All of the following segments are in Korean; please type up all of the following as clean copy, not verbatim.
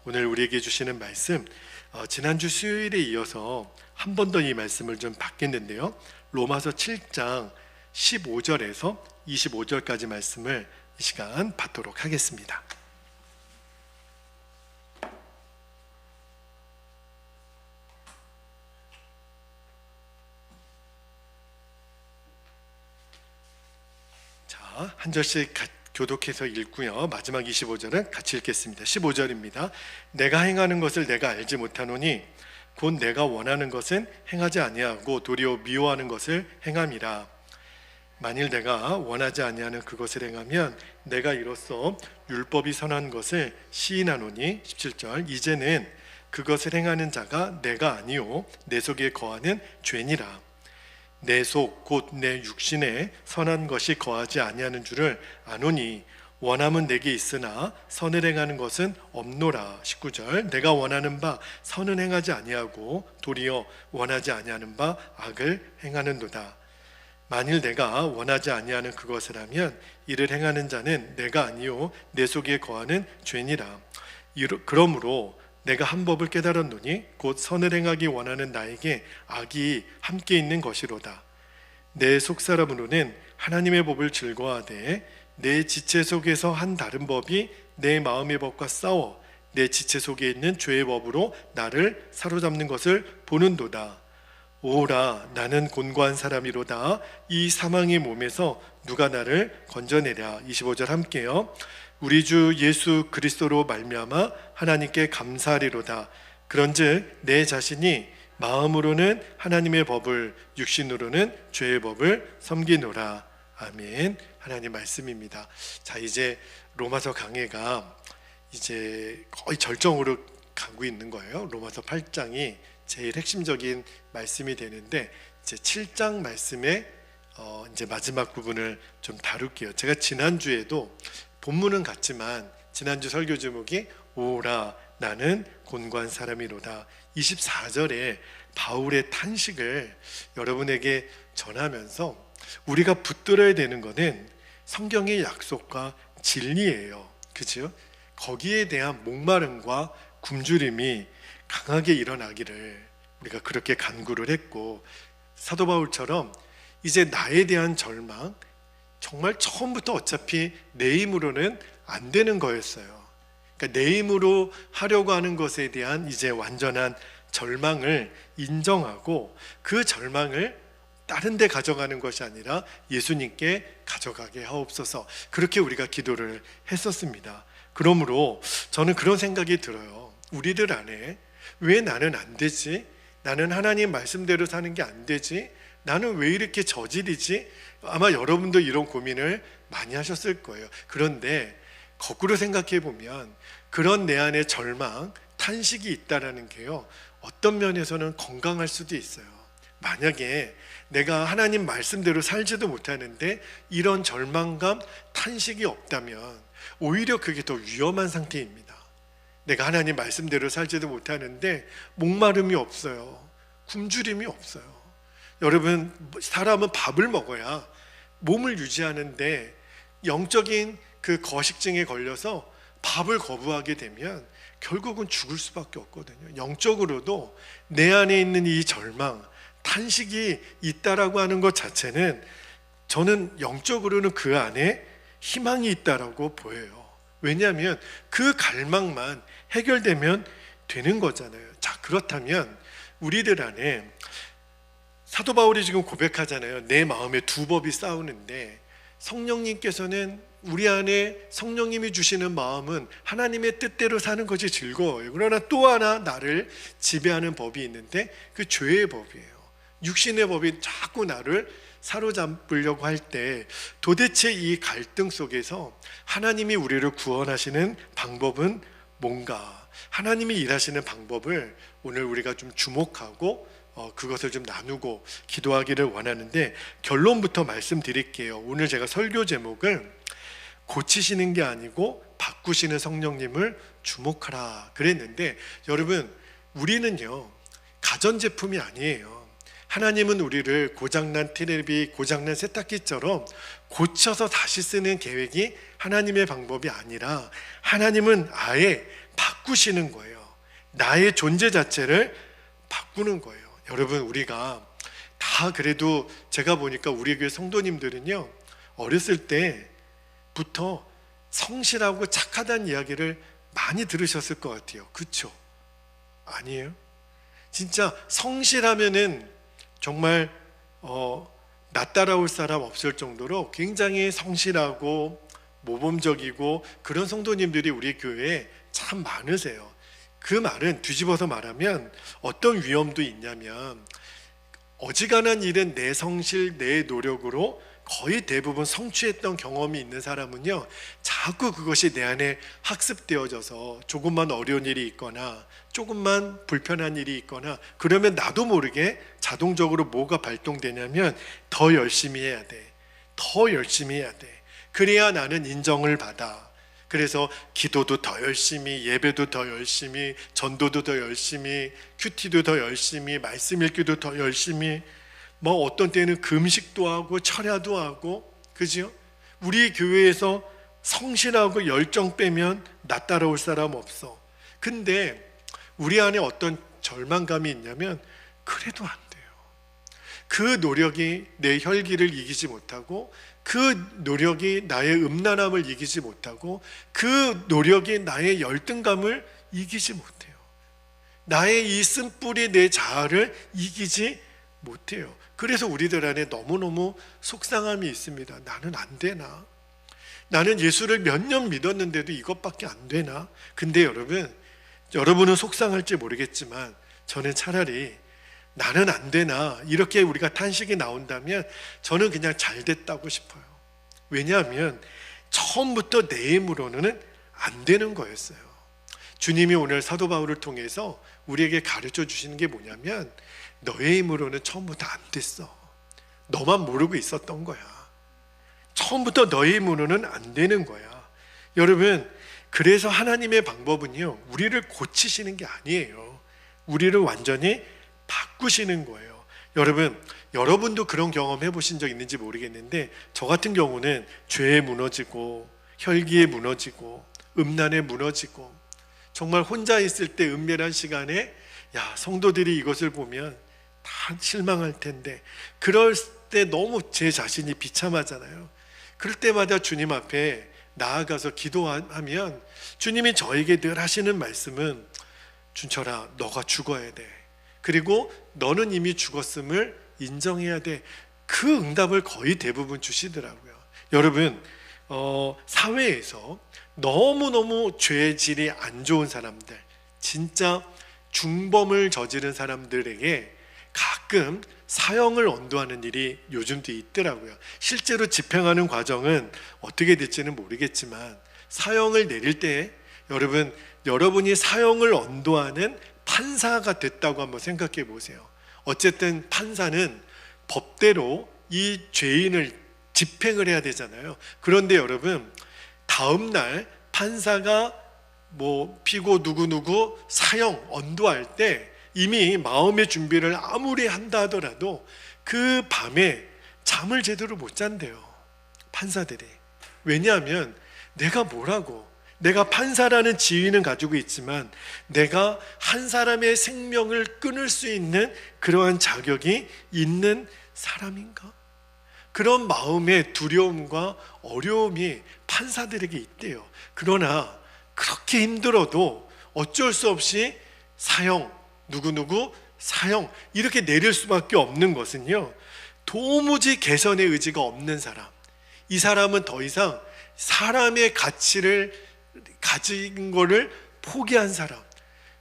오늘 우리에게 주시는 말씀, 지난주 수요일에 이어서 한 번 더 이 말씀을 좀 받겠는데요, 로마서 7장 15절에서 25절까지 말씀을 이 시간 받도록 하겠습니다. 자, 한 절씩 교독해서 읽고요, 마지막 25절은 같이 읽겠습니다. 15절입니다. 내가 행하는 것을 내가 알지 못하노니 곧 내가 원하는 것은 행하지 아니하고 도리어 미워하는 것을 행함이라. 만일 내가 원하지 아니하는 그것을 행하면 내가 이로써 율법이 선한 것을 시인하노니 17절 이제는 그것을 행하는 자가 내가 아니요 내 속에 거하는 죄니라. 내 속 곧 내 육신에 선한 것이 거하지 아니하는 줄을 아노니 원함은 내게 있으나 선을 행하는 것은 없노라. 19절 내가 원하는 바 선은 행하지 아니하고 도리어 원하지 아니하는 바 악을 행하는도다. 만일 내가 원하지 아니하는 그것을 하면 이를 행하는 자는 내가 아니요 내 속에 거하는 죄니라. 그러므로 내가 한 법을 깨달았노니 곧 선을 행하기 원하는 나에게 악이 함께 있는 것이로다. 내 속사람으로는 하나님의 법을 즐거워하되 내 지체 속에서 한 다른 법이 내 마음의 법과 싸워 내 지체 속에 있는 죄의 법으로 나를 사로잡는 것을 보는도다. 오라, 나는 곤고한 사람이로다. 이 사망의 몸에서 누가 나를 건져내랴. 25절 함께요. 우리 주 예수 그리스도로 말미암아 하나님께 감사하리로다. 그런즉 내 자신이 마음으로는 하나님의 법을, 육신으로는 죄의 법을 섬기노라. 아멘. 하나님 말씀입니다. 자, 이제 로마서 강해가 이제 거의 절정으로 가고 있는 거예요. 로마서 8장이 제일 핵심적인 말씀이 되는데, 이제 7장 말씀의 이제 마지막 부분을 좀 다룰게요. 제가 지난주에도 본문은 같지만 지난주 설교 제목이 오라, 나는 곤고한 사람이로다. 24절에 바울의 탄식을 여러분에게 전하면서 우리가 붙들어야 되는 것은 성경의 약속과 진리예요. 그렇죠? 거기에 대한 목마름과 굶주림이 강하게 일어나기를 우리가 그렇게 간구를 했고, 사도 바울처럼 이제 나에 대한 절망, 정말 처음부터 어차피 내 힘으로는 안 되는 거였어요. 그러니까 내 힘으로 하려고 하는 것에 대한 이제 완전한 절망을 인정하고 그 절망을 다른 데 가져가는 것이 아니라 예수님께 가져가게 하옵소서. 그렇게 우리가 기도를 했었습니다. 그러므로 저는 그런 생각이 들어요. 우리들 안에 왜 나는 안 되지? 나는 하나님 말씀대로 사는 게 안 되지? 나는 왜 이렇게 저질이지? 아마 여러분도 이런 고민을 많이 하셨을 거예요. 그런데 거꾸로 생각해 보면 그런 내 안에 절망, 탄식이 있다라는 게요, 어떤 면에서는 건강할 수도 있어요. 만약에 내가 하나님 말씀대로 살지도 못하는데 이런 절망감, 탄식이 없다면 오히려 그게 더 위험한 상태입니다. 내가 하나님 말씀대로 살지도 못하는데 목마름이 없어요. 굶주림이 없어요. 여러분, 사람은 밥을 먹어야 몸을 유지하는데 영적인 그 거식증에 걸려서 밥을 거부하게 되면 결국은 죽을 수밖에 없거든요. 영적으로도 내 안에 있는 이 절망, 탄식이 있다라고 하는 것 자체는 저는 영적으로는 그 안에 희망이 있다라고 보여요. 왜냐하면 그 갈망만 해결되면 되는 거잖아요. 자, 그렇다면 우리들 안에 사도 바울이 지금 고백하잖아요. 내 마음에 두 법이 싸우는데, 성령님께서는 우리 안에 성령님이 주시는 마음은 하나님의 뜻대로 사는 것이 즐거워요. 그러나 또 하나 나를 지배하는 법이 있는데 그 죄의 법이에요. 육신의 법이 자꾸 나를 사로잡으려고 할 때 도대체 이 갈등 속에서 하나님이 우리를 구원하시는 방법은 뭔가, 하나님이 일하시는 방법을 오늘 우리가 좀 주목하고 그것을 좀 나누고 기도하기를 원하는데, 결론부터 말씀드릴게요. 오늘 제가 설교 제목을 고치시는 게 아니고 바꾸시는 성령님을 주목하라 그랬는데, 여러분, 우리는요 가전제품이 아니에요. 하나님은 우리를 고장난 테레비, 고장난 세탁기처럼 고쳐서 다시 쓰는 계획이 하나님의 방법이 아니라, 하나님은 아예 바꾸시는 거예요. 나의 존재 자체를 바꾸는 거예요. 여러분, 우리가 다 그래도 제가 보니까 우리 교회 성도님들은요, 어렸을 때부터 성실하고 착하다는 이야기를 많이 들으셨을 것 같아요. 그렇죠? 아니에요? 진짜 성실하면은 정말 나 따라올 사람 없을 정도로 굉장히 성실하고 모범적이고 그런 성도님들이 우리 교회에 참 많으세요. 그 말은 뒤집어서 말하면 어떤 위험도 있냐면, 어지간한 일은 내 성실, 내 노력으로 거의 대부분 성취했던 경험이 있는 사람은요, 자꾸 그것이 내 안에 학습되어져서 조금만 어려운 일이 있거나 조금만 불편한 일이 있거나 그러면 나도 모르게 자동적으로 뭐가 발동되냐면 더 열심히 해야 돼. 더 열심히 해야 돼. 그래야 나는 인정을 받아. 그래서 기도도 더 열심히, 예배도 더 열심히, 전도도 더 열심히, 큐티도 더 열심히, 말씀 읽기도 더 열심히, 뭐 어떤 때는 금식도 하고 철야도 하고, 그죠? 우리 교회에서 성실하고 열정 빼면 나 따라올 사람 없어. 근데 우리 안에 어떤 절망감이 있냐면, 그래도 안 돼요. 그 노력이 내 혈기를 이기지 못하고, 그 노력이 나의 음란함을 이기지 못하고, 그 노력이 나의 열등감을 이기지 못해요. 나의 이 쓴뿌리 내 자아를 이기지 못해요. 그래서 우리들 안에 너무너무 속상함이 있습니다. 나는 안 되나? 나는 예수를 몇 년 믿었는데도 이것밖에 안 되나? 근데 여러분은 속상할지 모르겠지만 저는 차라리 나는 안 되나 이렇게 우리가 탄식이 나온다면 저는 그냥 잘 됐다고 싶어요. 왜냐하면 처음부터 내 힘으로는 안 되는 거였어요. 주님이 오늘 사도 바울을 통해서 우리에게 가르쳐 주시는 게 뭐냐면, 너의 힘으로는 처음부터 안 됐어. 너만 모르고 있었던 거야. 처음부터 너의 힘으로는 안 되는 거야. 여러분, 그래서 하나님의 방법은요, 우리를 고치시는 게 아니에요. 우리를 완전히 바꾸시는 거예요. 여러분도 그런 경험 해보신 적 있는지 모르겠는데, 저 같은 경우는 죄에 무너지고 혈기에 무너지고 음란에 무너지고, 정말 혼자 있을 때 은밀한 시간에 성도들이 이것을 보면 다 실망할 텐데, 그럴 때 너무 제 자신이 비참하잖아요. 그럴 때마다 주님 앞에 나아가서 기도하면 주님이 저에게 늘 하시는 말씀은, 준철아, 너가 죽어야 돼. 그리고 너는 이미 죽었음을 인정해야 돼. 그 응답을 거의 대부분 주시더라고요. 여러분, 사회에서 너무너무 죄의 질이 안 좋은 사람들, 진짜 중범을 저지른 사람들에게 가끔 사형을 언도하는 일이 요즘도 있더라고요. 실제로 집행하는 과정은 어떻게 될지는 모르겠지만, 사형을 내릴 때 여러분이 사형을 언도하는 판사가 됐다고 한번 생각해 보세요. 어쨌든 판사는 법대로 이 죄인을 집행을 해야 되잖아요. 그런데 여러분, 다음 날 판사가 피고 누구누구 사형 언도할 때 이미 마음의 준비를 아무리 한다 하더라도 그 밤에 잠을 제대로 못 잔대요, 판사들이. 왜냐하면 내가 판사라는 지위는 가지고 있지만 내가 한 사람의 생명을 끊을 수 있는 그러한 자격이 있는 사람인가? 그런 마음의 두려움과 어려움이 판사들에게 있대요. 그러나 그렇게 힘들어도 어쩔 수 없이 사형, 누구누구 사형 이렇게 내릴 수밖에 없는 것은요, 도무지 개선의 의지가 없는 사람, 이 사람은 더 이상 사람의 가치를 가진 거를 포기한 사람,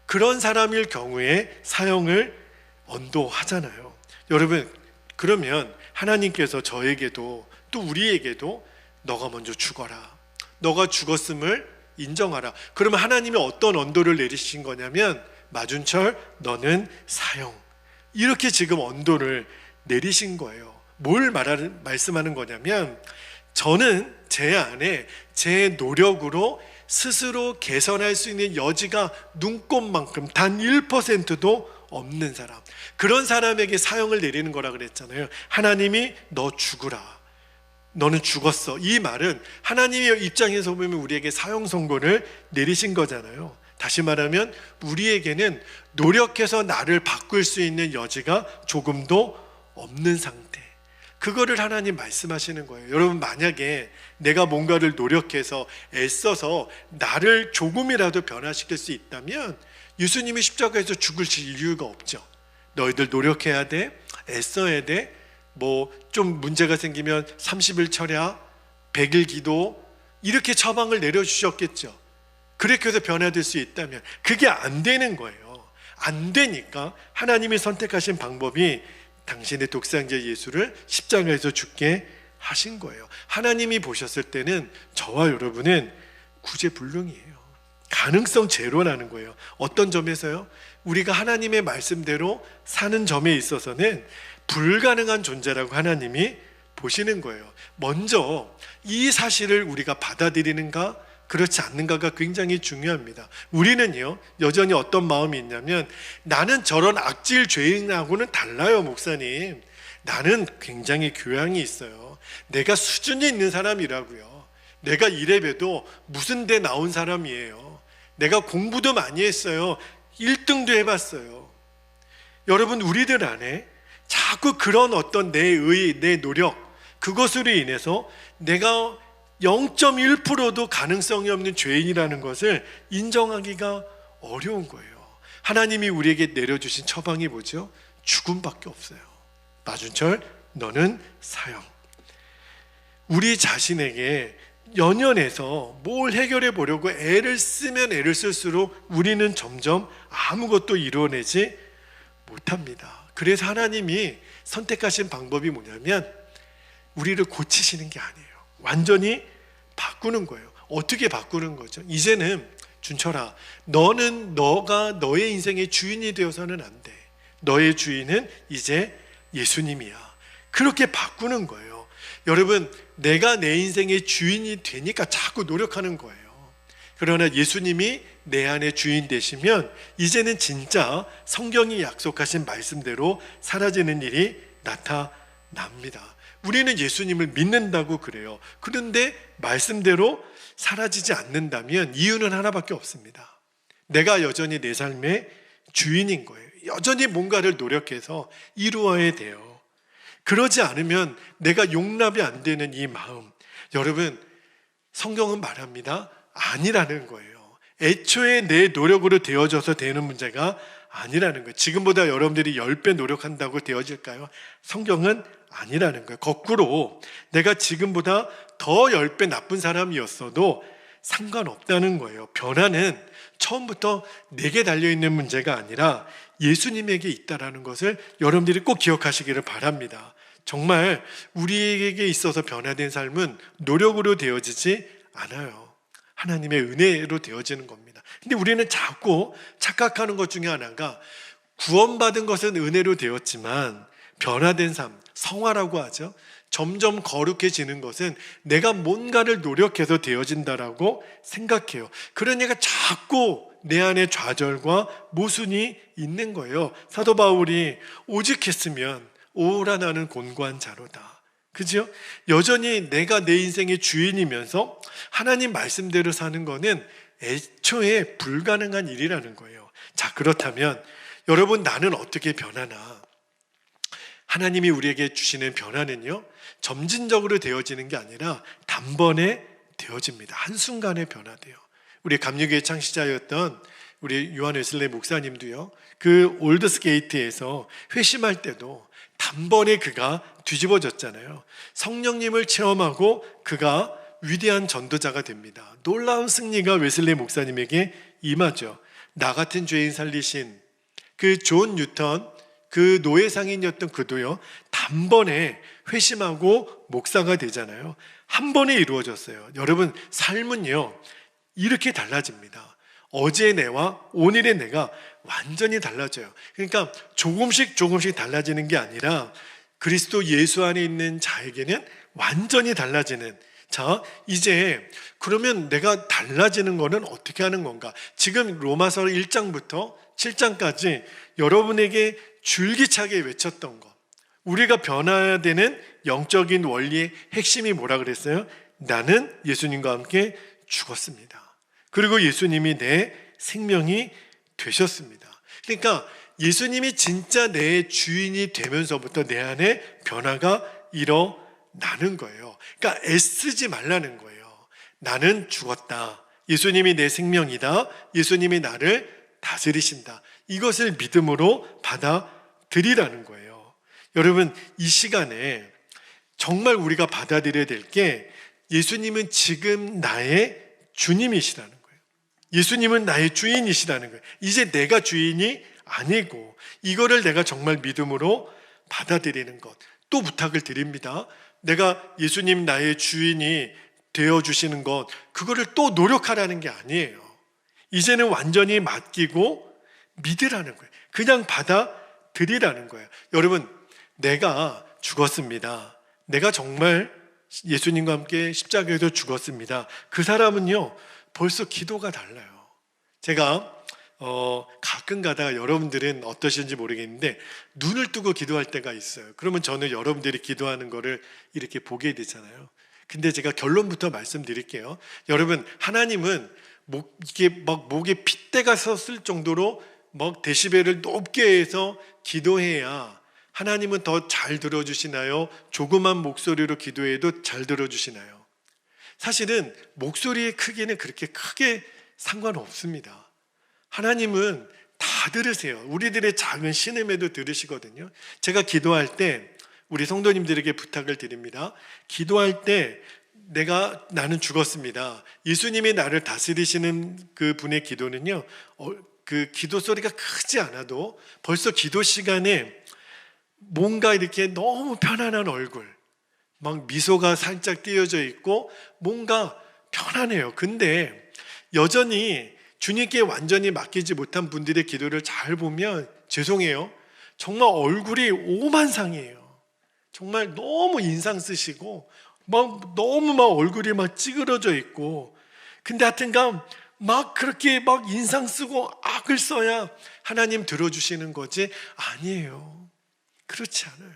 그런 사람일 경우에 사형을 언도하잖아요. 여러분, 그러면 하나님께서 저에게도 또 우리에게도 너가 먼저 죽어라, 너가 죽었음을 인정하라. 그러면 하나님이 어떤 언도를 내리신 거냐면, 마준철 너는 사형, 이렇게 지금 언도를 내리신 거예요. 뭘 말씀하는 거냐면, 저는 제 안에 제 노력으로 스스로 개선할 수 있는 여지가 눈꼽만큼 단 1%도 없는 사람, 그런 사람에게 사형을 내리는 거라 그랬잖아요. 하나님이 너 죽으라, 너는 죽었어, 이 말은 하나님의 입장에서 보면 우리에게 사형 선고를 내리신 거잖아요. 다시 말하면 우리에게는 노력해서 나를 바꿀 수 있는 여지가 조금도 없는 상태. 그거를 하나님 말씀하시는 거예요. 여러분, 만약에 내가 뭔가를 노력해서 애써서 나를 조금이라도 변화시킬 수 있다면 예수님이 십자가에서 죽으실 이유가 없죠. 너희들 노력해야 돼, 애써야 돼, 뭐 좀 문제가 생기면 30일 철야, 100일 기도, 이렇게 처방을 내려주셨겠죠. 그렇게 해서 변화될 수 있다면 그게 안 되는 거예요. 안 되니까 하나님이 선택하신 방법이 당신의 독생자 예수를 십자가에서 죽게 하신 거예요. 하나님이 보셨을 때는 저와 여러분은 구제불능이에요. 가능성 제로라는 거예요. 어떤 점에서요? 우리가 하나님의 말씀대로 사는 점에 있어서는 불가능한 존재라고 하나님이 보시는 거예요. 먼저 이 사실을 우리가 받아들이는가 그렇지 않는가가 굉장히 중요합니다. 우리는요, 여전히 어떤 마음이 있냐면, 나는 저런 악질 죄인하고는 달라요, 목사님. 나는 굉장히 교양이 있어요. 내가 수준이 있는 사람이라고요. 내가 이래봬도 무슨 데 나온 사람이에요. 내가 공부도 많이 했어요. 1등도 해봤어요. 여러분, 우리들 안에 자꾸 그런 어떤 내 의, 내 노력, 그것으로 인해서 내가 0.1%도 가능성이 없는 죄인이라는 것을 인정하기가 어려운 거예요. 하나님이 우리에게 내려주신 처방이 뭐죠? 죽음밖에 없어요. 마준철, 너는 사형. 우리 자신에게 연연해서 뭘 해결해 보려고 애를 쓰면 애를 쓸수록 우리는 점점 아무것도 이루어내지 못합니다. 그래서 하나님이 선택하신 방법이 뭐냐면 우리를 고치시는 게 아니에요. 완전히 바꾸는 거예요. 어떻게 바꾸는 거죠? 이제는 준철아, 너는 너가 너의 인생의 주인이 되어서는 안 돼. 너의 주인은 이제 예수님이야. 그렇게 바꾸는 거예요. 여러분, 내가 내 인생의 주인이 되니까 자꾸 노력하는 거예요. 그러나 예수님이 내 안에 주인 되시면 이제는 진짜 성경이 약속하신 말씀대로 사라지는 일이 나타납니다. 우리는 예수님을 믿는다고 그래요. 그런데 말씀대로 사라지지 않는다면 이유는 하나밖에 없습니다. 내가 여전히 내 삶의 주인인 거예요. 여전히 뭔가를 노력해서 이루어야 돼요. 그러지 않으면 내가 용납이 안 되는 이 마음, 여러분, 성경은 말합니다. 아니라는 거예요. 애초에 내 노력으로 되어져서 되는 문제가 아니라는 거예요. 지금보다 여러분들이 10배 노력한다고 되어질까요? 성경은 아니라는 거예요. 거꾸로 내가 지금보다 더 10배 나쁜 사람이었어도 상관없다는 거예요. 변화는 처음부터 내게 달려있는 문제가 아니라 예수님에게 있다는 것을 여러분들이 꼭 기억하시기를 바랍니다. 정말 우리에게 있어서 변화된 삶은 노력으로 되어지지 않아요. 하나님의 은혜로 되어지는 겁니다. 근데 우리는 자꾸 착각하는 것 중에 하나가 구원받은 것은 은혜로 되었지만 변화된 삶, 성화라고 하죠. 점점 거룩해지는 것은 내가 뭔가를 노력해서 되어진다라고 생각해요. 그러니까 자꾸 내 안에 좌절과 모순이 있는 거예요. 사도 바울이 오직 했으면 오라 나는 곤고한 자로다. 그죠? 여전히 내가 내 인생의 주인이면서 하나님 말씀대로 사는 거는 애초에 불가능한 일이라는 거예요. 자, 그렇다면 여러분, 나는 어떻게 변하나? 하나님이 우리에게 주시는 변화는요, 점진적으로 되어지는 게 아니라 단번에 되어집니다. 한순간에 변화돼요. 우리 감리교회 창시자였던 우리 요한 웨슬레이 목사님도요, 그 올드스 게이트에서 회심할 때도 단번에 그가 뒤집어졌잖아요. 성령님을 체험하고 그가 위대한 전도자가 됩니다. 놀라운 승리가 웨슬레이 목사님에게 임하죠. 나 같은 죄인 살리신 그 존 뉴턴, 그 노예 상인이었던 그도요, 단번에 회심하고 목사가 되잖아요. 한 번에 이루어졌어요. 여러분, 삶은요 이렇게 달라집니다. 어제의 내와 오늘의 내가 완전히 달라져요. 그러니까 조금씩 달라지는 게 아니라 그리스도 예수 안에 있는 자에게는 완전히 달라지는. 자, 이제 그러면 내가 달라지는 거는 어떻게 하는 건가? 지금 로마서 1장부터 7장까지 여러분에게 줄기차게 외쳤던 것, 우리가 변화해야 되는 영적인 원리의 핵심이 뭐라 그랬어요? 나는 예수님과 함께 죽었습니다. 그리고 예수님이 내 생명이 되셨습니다. 그러니까 예수님이 진짜 내 주인이 되면서부터 내 안에 변화가 일어나는 거예요. 그러니까 애쓰지 말라는 거예요. 나는 죽었다. 예수님이 내 생명이다. 예수님이 나를 다스리신다. 이것을 믿음으로 받아들이라는 거예요. 여러분, 이 시간에 정말 우리가 받아들여야 될 게 예수님은 지금 나의 주님이시라는 거예요. 예수님은 나의 주인이시라는 거예요. 이제 내가 주인이 아니고 이거를 내가 정말 믿음으로 받아들이는 것. 또 부탁을 드립니다. 내가 예수님 나의 주인이 되어주시는 것, 그거를 또 노력하라는 게 아니에요. 이제는 완전히 맡기고 믿으라는 거예요. 그냥 받아들이라는 거예요. 여러분, 내가 죽었습니다. 내가 정말 예수님과 함께 십자가에서 죽었습니다. 그 사람은요, 벌써 기도가 달라요. 제가 가끔 가다가 여러분들은 어떠신지 모르겠는데 눈을 뜨고 기도할 때가 있어요. 그러면 저는 여러분들이 기도하는 거를 이렇게 보게 되잖아요. 근데 제가 결론부터 말씀드릴게요. 여러분, 하나님은 이게 막 목에 핏대가 섰을 정도로 막 데시벨을 높게 해서 기도해야 하나님은 더 잘 들어주시나요? 조그만 목소리로 기도해도 잘 들어주시나요? 사실은 목소리의 크기는 그렇게 크게 상관없습니다. 하나님은 다 들으세요. 우리들의 작은 신음에도 들으시거든요. 제가 기도할 때 우리 성도님들에게 부탁을 드립니다. 기도할 때 나는 죽었습니다. 예수님이 나를 다스리시는 그 분의 기도는요, 그 기도 소리가 크지 않아도 벌써 기도 시간에 뭔가 이렇게 너무 편안한 얼굴, 막 미소가 살짝 띄어져 있고 뭔가 편안해요. 근데 여전히 주님께 완전히 맡기지 못한 분들의 기도를 잘 보면 죄송해요, 정말 얼굴이 오만상이에요. 정말 너무 인상 쓰시고 너무 얼굴이 찌그러져 있고, 근데 하여튼간 그렇게 인상 쓰고 악을 써야 하나님 들어주시는 거지, 아니에요. 그렇지 않아요.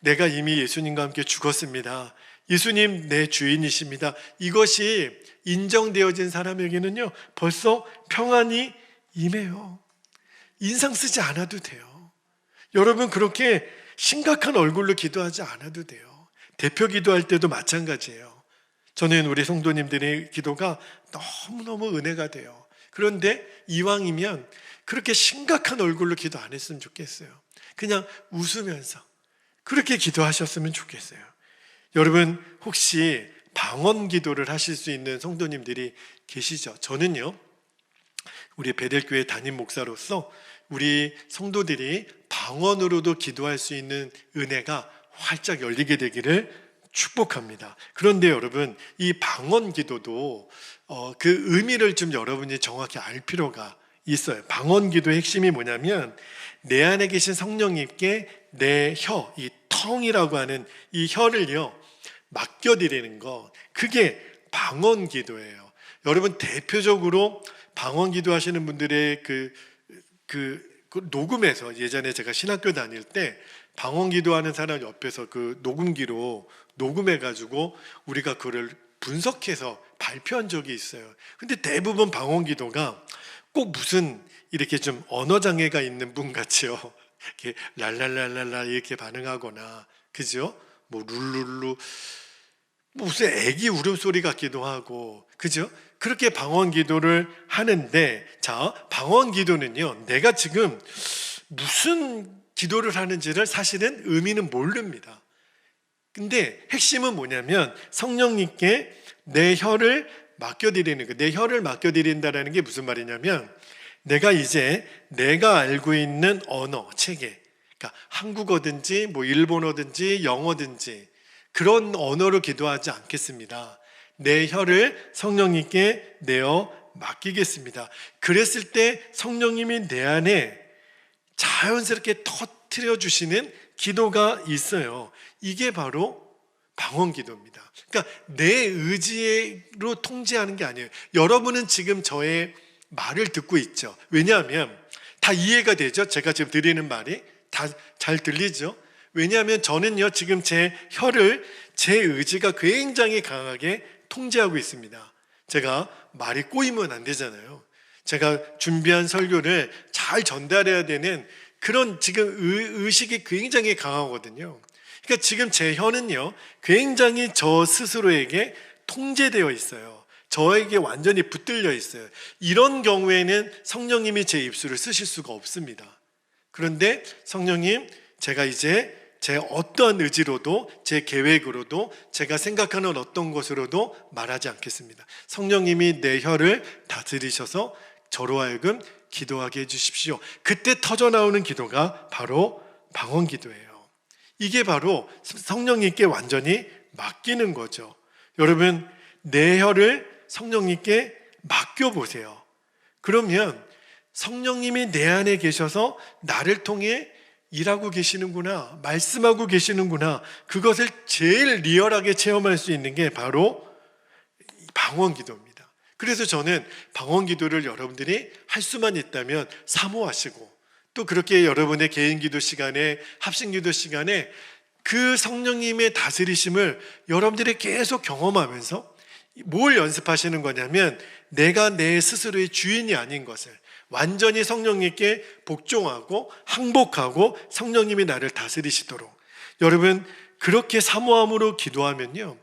내가 이미 예수님과 함께 죽었습니다. 예수님 내 주인이십니다. 이것이 인정되어진 사람에게는요, 벌써 평안이 임해요. 인상 쓰지 않아도 돼요. 여러분, 그렇게 심각한 얼굴로 기도하지 않아도 돼요. 대표 기도할 때도 마찬가지예요. 저는 우리 성도님들의 기도가 너무너무 은혜가 돼요. 그런데 이왕이면 그렇게 심각한 얼굴로 기도 안 했으면 좋겠어요. 그냥 웃으면서 그렇게 기도하셨으면 좋겠어요. 여러분, 혹시 방언 기도를 하실 수 있는 성도님들이 계시죠? 저는요, 우리 베델교회 담임 목사로서 우리 성도들이 방언으로도 기도할 수 있는 은혜가 활짝 열리게 되기를 축복합니다. 그런데 여러분, 이 방언 기도도 그 의미를 좀 여러분이 정확히 알 필요가 있어요. 방언 기도의 핵심이 뭐냐면 내 안에 계신 성령님께 내 혀, 이 텅이라고 하는 이 혀를요 맡겨드리는 것, 그게 방언 기도예요. 여러분, 대표적으로 방언 기도 하시는 분들의 그 녹음에서, 예전에 제가 신학교 다닐 때 방언 기도하는 사람 옆에서 그 녹음기로 녹음해가지고 우리가 그걸 분석해서 발표한 적이 있어요. 근데 대부분 방언 기도가 꼭 무슨 이렇게 좀 언어장애가 있는 분 같이요, 이렇게 랄랄랄랄라 이렇게 반응하거나, 그죠? 룰룰루, 무슨 애기 울음소리 같기도 하고, 그죠? 그렇게 방언 기도를 하는데, 자, 방언 기도는요, 내가 지금 무슨 기도를 하는지를 사실은 의미는 모릅니다. 근데 핵심은 뭐냐면 성령님께 내 혀를 맡겨드리는 거. 내 혀를 맡겨드린다는 게 무슨 말이냐면, 내가 이제 내가 알고 있는 언어, 체계, 그러니까 한국어든지 일본어든지 영어든지 그런 언어로 기도하지 않겠습니다. 내 혀를 성령님께 내어 맡기겠습니다. 그랬을 때 성령님이 내 안에 자연스럽게 터뜨려 주시는 기도가 있어요. 이게 바로 방언 기도입니다. 그러니까 내 의지로 통제하는 게 아니에요. 여러분은 지금 저의 말을 듣고 있죠. 왜냐하면 다 이해가 되죠. 제가 지금 드리는 말이 다 잘 들리죠. 왜냐하면 저는요, 지금 제 혀를 제 의지가 굉장히 강하게 통제하고 있습니다. 제가 말이 꼬이면 안 되잖아요. 제가 준비한 설교를 잘 전달해야 되는 그런 지금 의식이 굉장히 강하거든요. 그러니까 지금 제 혀는요, 굉장히 저 스스로에게 통제되어 있어요. 저에게 완전히 붙들려 있어요. 이런 경우에는 성령님이 제 입술을 쓰실 수가 없습니다. 그런데 성령님, 제가 이제 제 어떠한 의지로도, 제 계획으로도, 제가 생각하는 어떤 것으로도 말하지 않겠습니다. 성령님이 내 혀를 다스리셔서 저로 하여금 기도하게 해주십시오. 그때 터져나오는 기도가 바로 방언 기도예요. 이게 바로 성령님께 완전히 맡기는 거죠. 여러분, 내 혀를 성령님께 맡겨보세요. 그러면 성령님이 내 안에 계셔서 나를 통해 일하고 계시는구나, 말씀하고 계시는구나, 그것을 제일 리얼하게 체험할 수 있는 게 바로 방언 기도입니다. 그래서 저는 방언 기도를 여러분들이 할 수만 있다면 사모하시고, 또 그렇게 여러분의 개인 기도 시간에, 합심 기도 시간에 그 성령님의 다스리심을 여러분들이 계속 경험하면서 뭘 연습하시는 거냐면, 내가 내 스스로의 주인이 아닌 것을 완전히 성령님께 복종하고 항복하고 성령님이 나를 다스리시도록, 여러분 그렇게 사모함으로 기도하면요,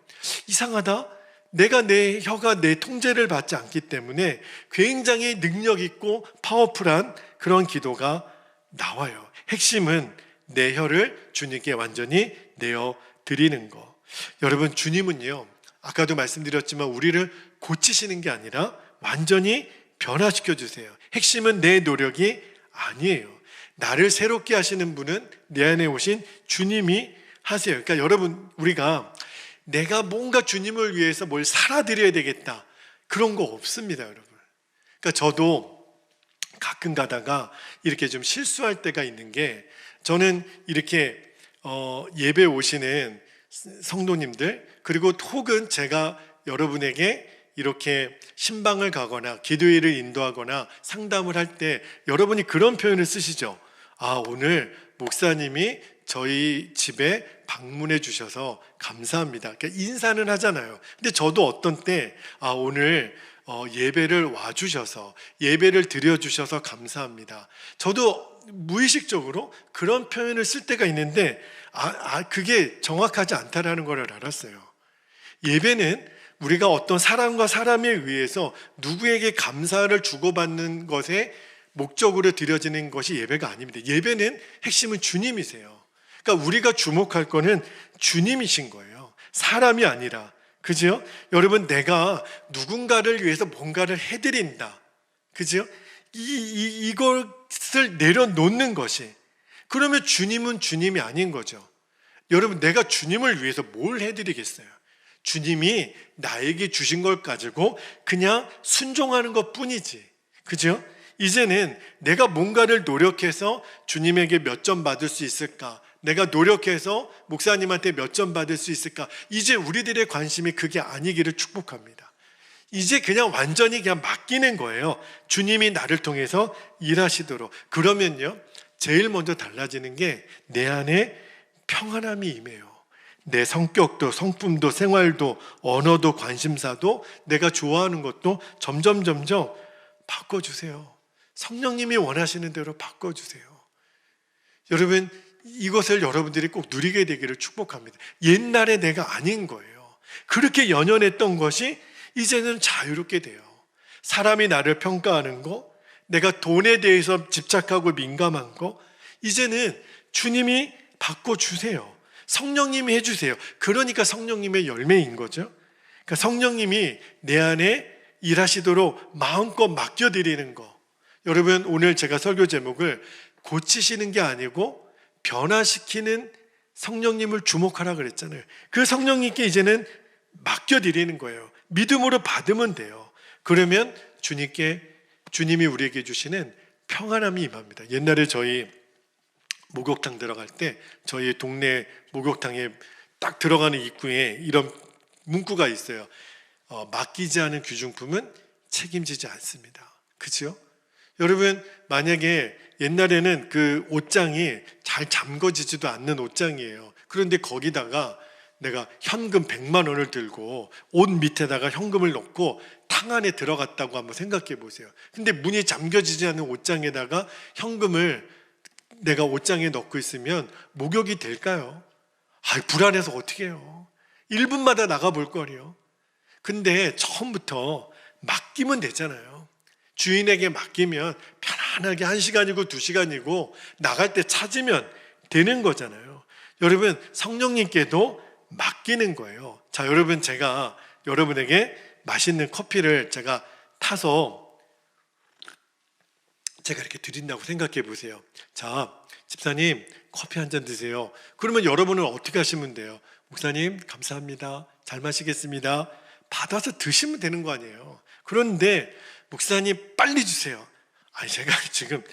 이상하다, 내가 내 혀가 내 통제를 받지 않기 때문에 굉장히 능력 있고 파워풀한 그런 기도가 나와요. 핵심은 내 혀를 주님께 완전히 내어 드리는 거. 여러분, 주님은요, 아까도 말씀드렸지만 우리를 고치시는 게 아니라 완전히 변화시켜 주세요. 핵심은 내 노력이 아니에요. 나를 새롭게 하시는 분은 내 안에 오신 주님이 하세요. 그러니까 여러분, 우리가 내가 뭔가 주님을 위해서 뭘 살아드려야 되겠다, 그런 거 없습니다, 여러분. 그러니까 저도 가끔 가다가 이렇게 좀 실수할 때가 있는 게, 저는 이렇게 예배 오시는 성도님들, 그리고 혹은 제가 여러분에게 이렇게 신방을 가거나 기도회를 인도하거나 상담을 할 때 여러분이 그런 표현을 쓰시죠. 아, 오늘 목사님이 저희 집에 방문해 주셔서 감사합니다. 그러니까 인사는 하잖아요. 근데 저도 어떤 때 오늘 예배를 와주셔서, 예배를 드려주셔서 감사합니다, 저도 무의식적으로 그런 표현을 쓸 때가 있는데 그게 정확하지 않다라는 걸 알았어요. 예배는 우리가 어떤 사람과 사람에 의해서 누구에게 감사를 주고받는 것에 목적으로 드려지는 것이 예배가 아닙니다. 예배는 핵심은 주님이세요. 그러니까 우리가 주목할 거는 주님이신 거예요, 사람이 아니라. 그죠? 여러분, 내가 누군가를 위해서 뭔가를 해드린다, 그죠? 이것을 내려놓는 것이, 그러면 주님은 주님이 아닌 거죠. 여러분, 내가 주님을 위해서 뭘 해드리겠어요? 주님이 나에게 주신 걸 가지고 그냥 순종하는 것 뿐이지, 그죠? 이제는 내가 뭔가를 노력해서 주님에게 몇 점 받을 수 있을까, 내가 노력해서 목사님한테 몇 점 받을 수 있을까, 이제 우리들의 관심이 그게 아니기를 축복합니다. 이제 그냥 완전히 그냥 맡기는 거예요. 주님이 나를 통해서 일하시도록. 그러면요, 제일 먼저 달라지는 게 내 안에 평안함이 임해요. 내 성격도, 성품도, 생활도, 언어도, 관심사도, 내가 좋아하는 것도 점점 바꿔주세요. 성령님이 원하시는 대로 바꿔주세요. 여러분, 이것을 여러분들이 꼭 누리게 되기를 축복합니다. 옛날에 내가 아닌 거예요. 그렇게 연연했던 것이 이제는 자유롭게 돼요. 사람이 나를 평가하는 거, 내가 돈에 대해서 집착하고 민감한 거, 이제는 주님이 바꿔주세요. 성령님이 해주세요. 그러니까 성령님의 열매인 거죠. 그러니까 성령님이 내 안에 일하시도록 마음껏 맡겨드리는 거. 여러분, 오늘 제가 설교 제목을 고치시는 게 아니고 변화시키는 성령님을 주목하라 그랬잖아요. 그 성령님께 이제는 맡겨드리는 거예요. 믿음으로 받으면 돼요. 그러면 주님이 우리에게 주시는 평안함이 임합니다. 옛날에 저희 목욕탕 들어갈 때 저희 동네 목욕탕에 딱 들어가는 입구에 이런 문구가 있어요. 맡기지 않은 귀중품은 책임지지 않습니다. 그죠? 여러분, 만약에 옛날에는 그 옷장이 잘 잠궈지지도 않는 옷장이에요. 그런데 거기다가 내가 현금 100만 원을 들고 옷 밑에다가 현금을 넣고 탕 안에 들어갔다고 한번 생각해 보세요. 근데 문이 잠겨지지 않는 옷장에다가 현금을 내가 옷장에 넣고 있으면 목욕이 될까요? 불안해서 어떻게 해요? 1분마다 나가볼 거리요. 근데 처음부터 맡기면 되잖아요. 주인에게 맡기면 편안하게 1시간이고 2시간이고 나갈 때 찾으면 되는 거잖아요. 여러분, 성령님께도 맡기는 거예요. 자, 여러분, 제가 여러분에게 맛있는 커피를 제가 타서 제가 이렇게 드린다고 생각해 보세요. 자, 집사님 커피 한 잔 드세요. 그러면 여러분은 어떻게 하시면 돼요? 목사님 감사합니다. 잘 마시겠습니다. 받아서 드시면 되는 거 아니에요. 그런데 목사님 빨리 주세요. 제가 지금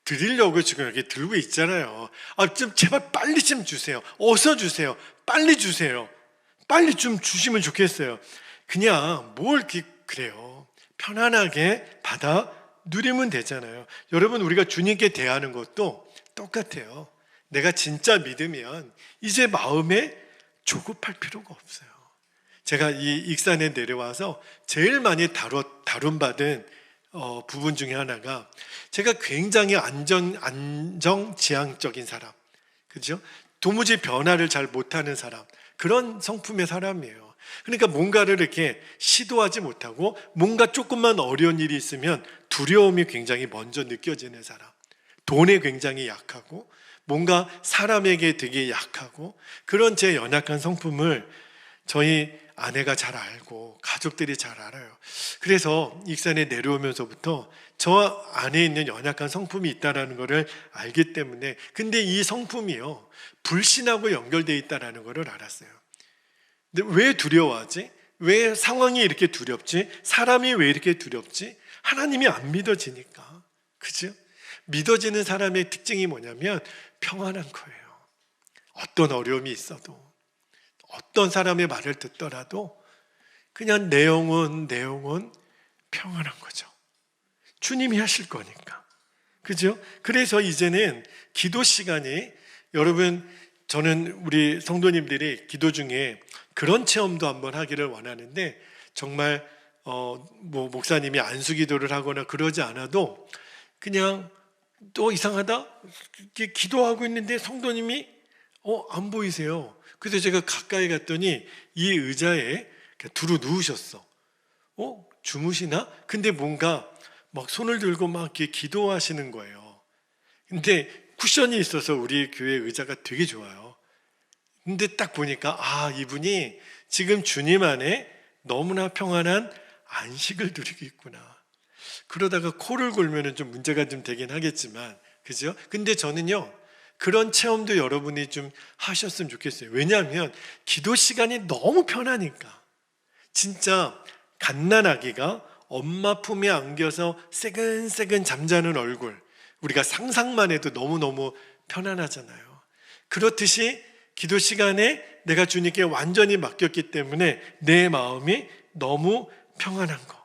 드리려고 지금 여기 들고 있잖아요. 좀 제발 빨리 좀 주세요. 어서 주세요. 빨리 주세요. 빨리 좀 주시면 좋겠어요. 그냥 뭘 이렇게 그래요. 편안하게 받아 누리면 되잖아요. 여러분, 우리가 주님께 대하는 것도 똑같아요. 내가 진짜 믿으면 이제 마음에 조급할 필요가 없어요. 제가 이 익산에 내려와서 제일 많이 다룬받은 부분 중에 하나가, 제가 굉장히 안정지향적인 사람, 그죠? 도무지 변화를 잘 못하는 사람, 그런 성품의 사람이에요. 그러니까 뭔가를 이렇게 시도하지 못하고 뭔가 조금만 어려운 일이 있으면 두려움이 굉장히 먼저 느껴지는 사람, 돈에 굉장히 약하고 뭔가 사람에게 되게 약하고, 그런 제 연약한 성품을 저희 아내가 잘 알고 가족들이 잘 알아요. 그래서 익산에 내려오면서부터 저 안에 있는 연약한 성품이 있다는 것을 알기 때문에, 근데 이 성품이요 불신하고 연결되어 있다는 것을 알았어요. 근데 왜 두려워하지? 왜 상황이 이렇게 두렵지? 사람이 왜 이렇게 두렵지? 하나님이 안 믿어지니까. 그죠? 믿어지는 사람의 특징이 뭐냐면 평안한 거예요. 어떤 어려움이 있어도, 어떤 사람의 말을 듣더라도 그냥 내 영혼 평안한 거죠. 주님이 하실 거니까. 그죠? 그래서 이제는 기도 시간이, 여러분, 저는 우리 성도님들이 기도 중에 그런 체험도 한번 하기를 원하는데, 정말 목사님이 안수 기도를 하거나 그러지 않아도 그냥 또 이상하다? 이렇게 기도하고 있는데 성도님이 안 보이세요. 그래서 제가 가까이 갔더니 이 의자에 두루 누우셨어. 주무시나? 근데 뭔가 막 손을 들고 막 이렇게 기도하시는 거예요. 근데 쿠션이 있어서 우리 교회 의자가 되게 좋아요. 근데 딱 보니까 이분이 지금 주님 안에 너무나 평안한 안식을 누리고 있구나. 그러다가 코를 골면 좀 문제가 좀 되긴 하겠지만, 그죠? 근데 저는요, 그런 체험도 여러분이 좀 하셨으면 좋겠어요. 왜냐하면 기도 시간이 너무 편하니까. 진짜 갓난아기가 엄마 품에 안겨서 새근새근 잠자는 얼굴, 우리가 상상만 해도 너무너무 편안하잖아요. 그렇듯이 기도 시간에 내가 주님께 완전히 맡겼기 때문에 내 마음이 너무 평안한 거.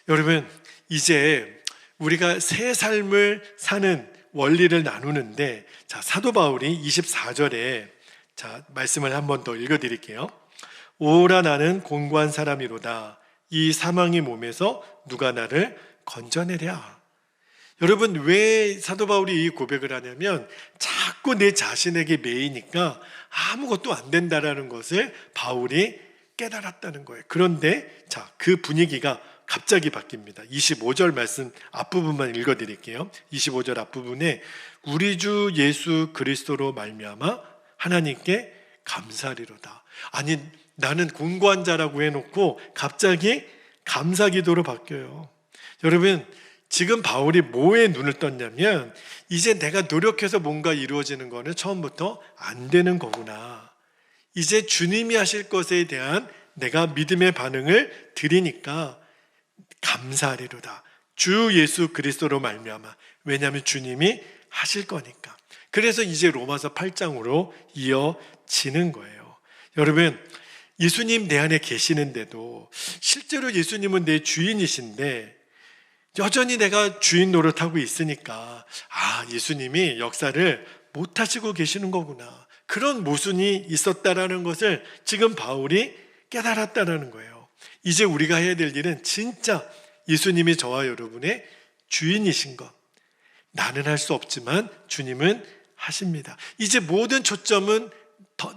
여러분, 이제 우리가 새 삶을 사는 원리를 나누는데, 자, 사도 바울이 24절에 말씀을 한 번 더 읽어드릴게요. 오라 나는 공고한 사람이로다. 이 사망의 몸에서 누가 나를 건져내랴. 여러분, 왜 사도 바울이 이 고백을 하냐면 자꾸 내 자신에게 매이니까 아무것도 안 된다라는 것을 바울이 깨달았다는 거예요. 그런데 그 분위기가 갑자기 바뀝니다. 25절 말씀 앞부분만 읽어드릴게요. 25절 앞부분에 우리 주 예수 그리스도로 말미암아 하나님께 감사리로다. 아니, 나는 공고한 자라고 해놓고 갑자기 감사기도로 바뀌어요. 여러분, 지금 바울이 뭐에 눈을 떴냐면 이제 내가 노력해서 뭔가 이루어지는 거는 처음부터 안 되는 거구나. 이제 주님이 하실 것에 대한 내가 믿음의 반응을 드리니까 감사하리로다. 주 예수 그리스도로 말미암아. 왜냐하면 주님이 하실 거니까. 그래서 이제 로마서 8장으로 이어지는 거예요. 여러분, 예수님 내 안에 계시는데도 실제로 예수님은 내 주인이신데 여전히 내가 주인 노릇하고 있으니까 예수님이 역사를 못 하시고 계시는 거구나. 그런 모순이 있었다라는 것을 지금 바울이 깨달았다라는 거예요. 이제 우리가 해야 될 일은 진짜 예수님이 저와 여러분의 주인이신 것. 나는 할 수 없지만 주님은 하십니다. 이제 모든 초점은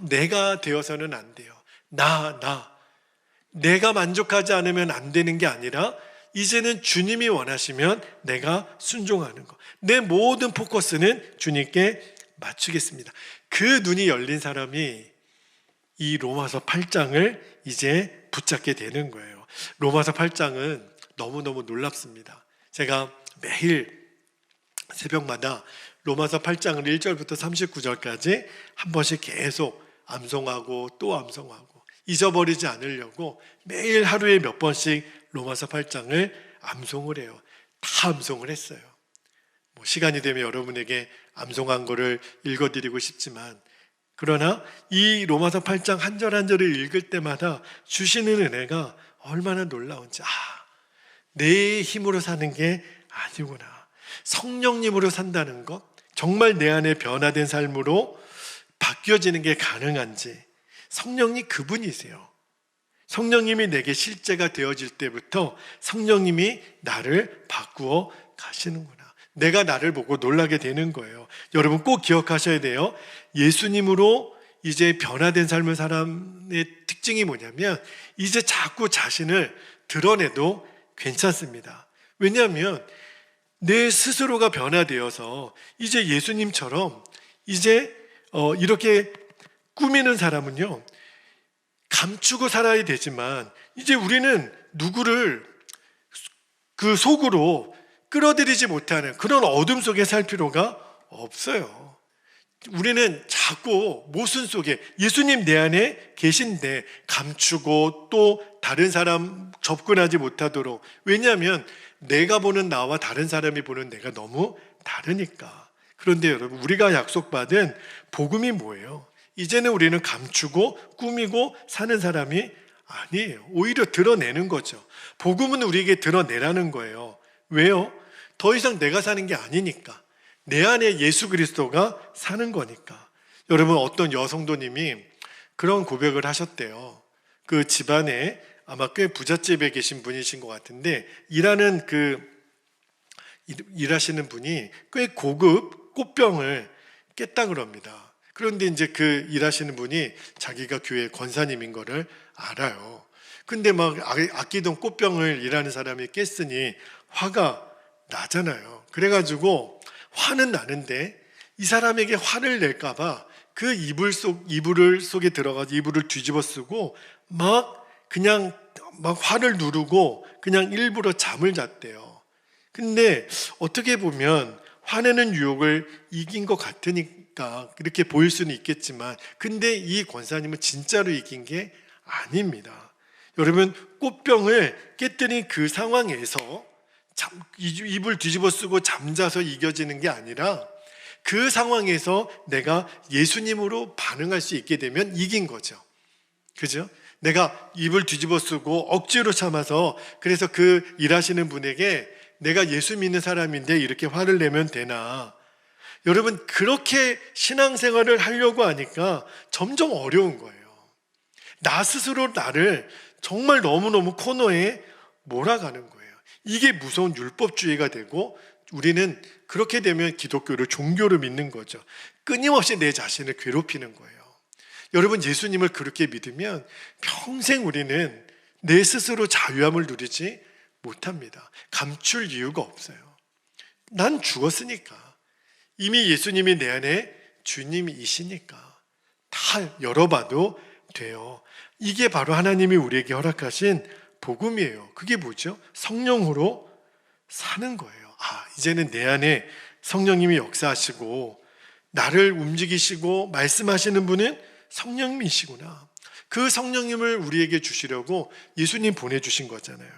내가 되어서는 안 돼요. 내가 만족하지 않으면 안 되는 게 아니라 이제는 주님이 원하시면 내가 순종하는 것. 내 모든 포커스는 주님께 맞추겠습니다. 그 눈이 열린 사람이 이 로마서 8장을 이제 붙잡게 되는 거예요. 로마서 8장은 너무너무 놀랍습니다. 제가 매일 새벽마다 로마서 8장을 1절부터 39절까지 한 번씩 계속 암송하고 또 암송하고 잊어버리지 않으려고 매일 하루에 몇 번씩 로마서 8장을 암송을 해요. 다 암송을 했어요. 시간이 되면 여러분에게 암송한 거를 읽어드리고 싶지만, 그러나 이 로마서 8장 한 절 한 절을 읽을 때마다 주시는 은혜가 얼마나 놀라운지, 내 힘으로 사는 게 아니구나. 성령님으로 산다는 것, 정말 내 안에 변화된 삶으로 바뀌어지는 게 가능한지, 성령님 그분이세요. 성령님이 내게 실제가 되어질 때부터 성령님이 나를 바꾸어 가시는구나. 내가 나를 보고 놀라게 되는 거예요. 여러분 꼭 기억하셔야 돼요. 예수님으로 이제 변화된 삶을 사람의 특징이 뭐냐면 이제 자꾸 자신을 드러내도 괜찮습니다. 왜냐하면 내 스스로가 변화되어서 이제 예수님처럼 이제 이렇게 꾸미는 사람은요, 감추고 살아야 되지만 이제 우리는 누구를 그 속으로 끌어들이지 못하는 그런 어둠 속에 살 필요가 없어요. 우리는 자꾸 모순 속에 예수님 내 안에 계신데 감추고 또 다른 사람 접근하지 못하도록. 왜냐하면 내가 보는 나와 다른 사람이 보는 내가 너무 다르니까. 그런데 여러분, 우리가 약속받은 복음이 뭐예요? 이제는 우리는 감추고 꾸미고 사는 사람이 아니에요. 오히려 드러내는 거죠. 복음은 우리에게 드러내라는 거예요. 왜요? 더 이상 내가 사는 게 아니니까. 내 안에 예수 그리스도가 사는 거니까. 여러분, 어떤 여성도님이 그런 고백을 하셨대요. 그 집안에 아마 꽤 부잣집에 계신 분이신 것 같은데 일하시는 분이 꽤 고급 꽃병을 깼다 그럽니다. 그런데 이제 그 일하시는 분이 자기가 교회 권사님인 거를 알아요. 근데 막 아끼던 꽃병을 일하는 사람이 깼으니 화가 나잖아요. 그래가지고 화는 나는데 이 사람에게 화를 낼까봐 그 이불 속에 들어가서 이불을 뒤집어 쓰고 그냥 화를 누르고 그냥 일부러 잠을 잤대요. 근데 어떻게 보면 화내는 유혹을 이긴 것 같으니까 이렇게 보일 수는 있겠지만, 근데 이 권사님은 진짜로 이긴 게 아닙니다. 여러분, 꽃병을 깨뜨린 그 상황에서 이불 뒤집어 쓰고 잠자서 이겨지는 게 아니라 그 상황에서 내가 예수님으로 반응할 수 있게 되면 이긴 거죠. 그죠? 내가 이불 뒤집어 쓰고 억지로 참아서, 그래서 그 일하시는 분에게 내가 예수 믿는 사람인데 이렇게 화를 내면 되나? 여러분, 그렇게 신앙생활을 하려고 하니까 점점 어려운 거예요. 나 스스로 나를 정말 너무너무 코너에 몰아가는 거예요. 이게 무서운 율법주의가 되고, 우리는 그렇게 되면 기독교를 종교로 믿는 거죠. 끊임없이 내 자신을 괴롭히는 거예요. 여러분, 예수님을 그렇게 믿으면 평생 우리는 내 스스로 자유함을 누리지 못합니다. 감출 이유가 없어요. 난 죽었으니까. 이미 예수님이 내 안에 주님이시니까 다 열어봐도 돼요. 이게 바로 하나님이 우리에게 허락하신 복음이에요. 그게 뭐죠? 성령으로 사는 거예요. 이제는 내 안에 성령님이 역사하시고 나를 움직이시고 말씀하시는 분은 성령님이시구나. 그 성령님을 우리에게 주시려고 예수님 보내주신 거잖아요.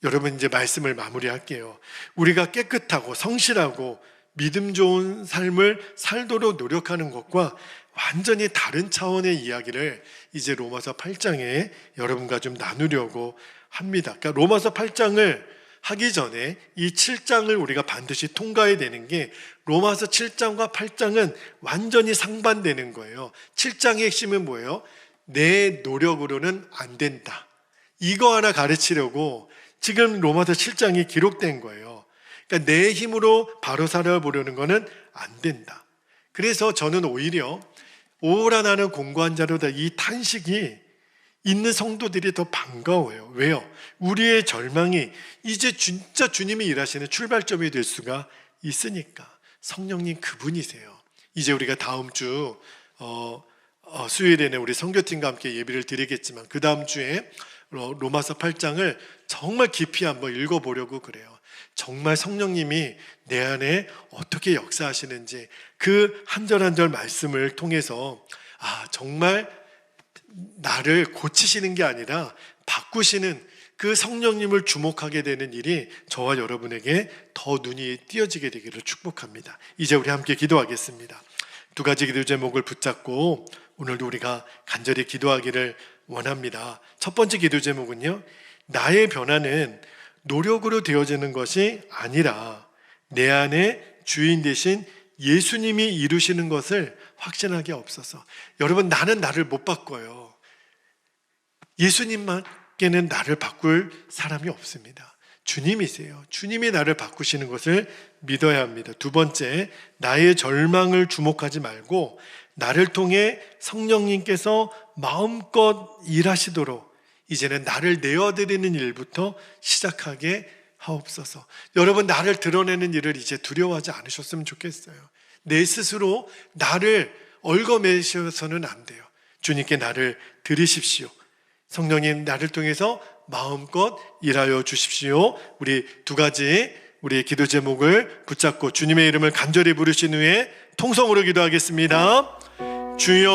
여러분, 이제 말씀을 마무리할게요. 우리가 깨끗하고 성실하고 믿음 좋은 삶을 살도록 노력하는 것과 완전히 다른 차원의 이야기를 이제 로마서 8장에 여러분과 좀 나누려고 합니다. 그러니까 로마서 8장을 하기 전에 이 7장을 우리가 반드시 통과해야 되는 게 로마서 7장과 8장은 완전히 상반되는 거예요. 7장의 핵심은 뭐예요? 내 노력으로는 안 된다. 이거 하나 가르치려고 지금 로마서 7장이 기록된 거예요. 그러니까 내 힘으로 바로 살아보려는 거는 안 된다. 그래서 저는 오히려 오라 나는 공고한 자로다 이 탄식이 있는 성도들이 더 반가워요. 왜요? 우리의 절망이 이제 진짜 주님이 일하시는 출발점이 될 수가 있으니까. 성령님 그분이세요. 이제 우리가 다음 주 수요일에는 우리 선교팀과 함께 예배를 드리겠지만 그 다음 주에 로마서 8장을 정말 깊이 한번 읽어보려고 그래요. 정말 성령님이 내 안에 어떻게 역사하시는지 그 한 절 한 절 말씀을 통해서 정말 나를 고치시는 게 아니라 바꾸시는 그 성령님을 주목하게 되는 일이 저와 여러분에게 더 눈이 띄어지게 되기를 축복합니다. 이제 우리 함께 기도하겠습니다. 두 가지 기도 제목을 붙잡고 오늘도 우리가 간절히 기도하기를 원합니다. 첫 번째 기도 제목은요, 나의 변화는 노력으로 되어지는 것이 아니라 내 안에 주인 되신 예수님이 이루시는 것을 확신하게 없어서. 여러분, 나는 나를 못 바꿔요. 예수님께는 나를 바꿀 사람이 없습니다. 주님이세요. 주님이 나를 바꾸시는 것을 믿어야 합니다. 두 번째, 나의 절망을 주목하지 말고 나를 통해 성령님께서 마음껏 일하시도록 이제는 나를 내어드리는 일부터 시작하게 하옵소서. 여러분, 나를 드러내는 일을 이제 두려워하지 않으셨으면 좋겠어요. 내 스스로 나를 얽어매셔서는 안 돼요. 주님께 나를 드리십시오. 성령님, 나를 통해서 마음껏 일하여 주십시오. 우리 두 가지 우리의 기도 제목을 붙잡고 주님의 이름을 간절히 부르신 후에 통성으로 기도하겠습니다. 주여